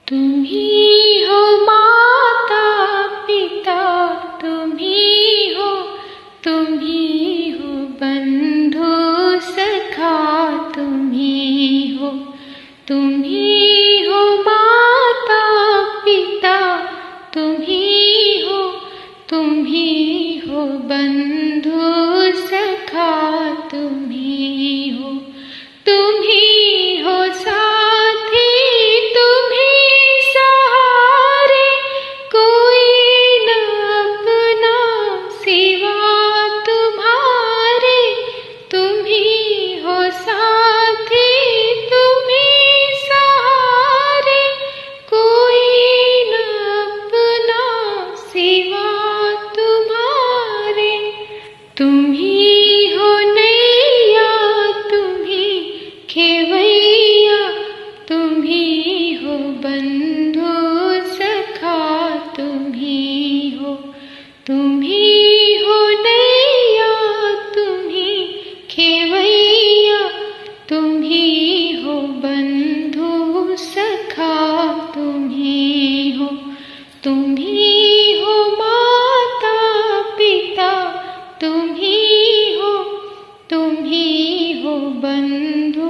तुम ही हो माता पिता, तुम ही हो बंधु सखा, तुम ही हो माता पिता, तुम ही हो बंधु सखा, तुम ही हो साथी, तुम ही सहारे, कोई न अपना सिवा तुम्हारे, तुम ही हो साथी, तुम ही सहारे, कोई न अपना सिवा तुम्हारे, तुम ही हो नैया, तुम ही खेवैया, तुम ही हो बंधु सखा, तुम ही हो नैया, तुम ही खेवैया, तुम ही हो बंधु सखा, तुम ही हो माता पिता, तुम ही हो बंधु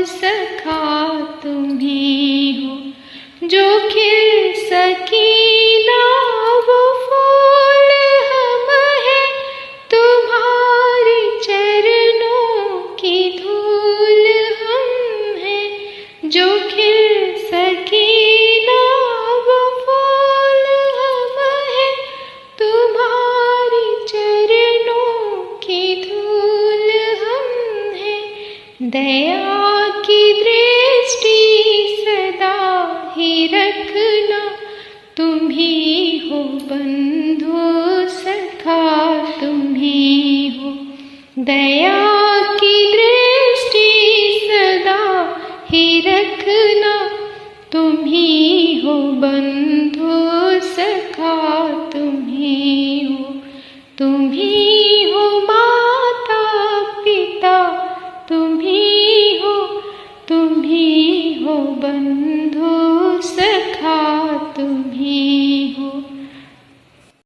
सखा, तुम ही हो जो खिल सकी ना वो फूल हम हैं, तुम्हारे चरणों की धूल हम हैं, जो खिल सकी ना वो फूल हम हैं, तुम्हारे चरणों की धूल हम हैं, दया की दृष्टि सदा ही रखना, तुम ही हो बंधु सखा, तुम ही हो दया की दृष्टि सदा ही रखना, तुम ही हो बंधु सखा, तुम ही हो माता पिता, तुम ही हो बंधु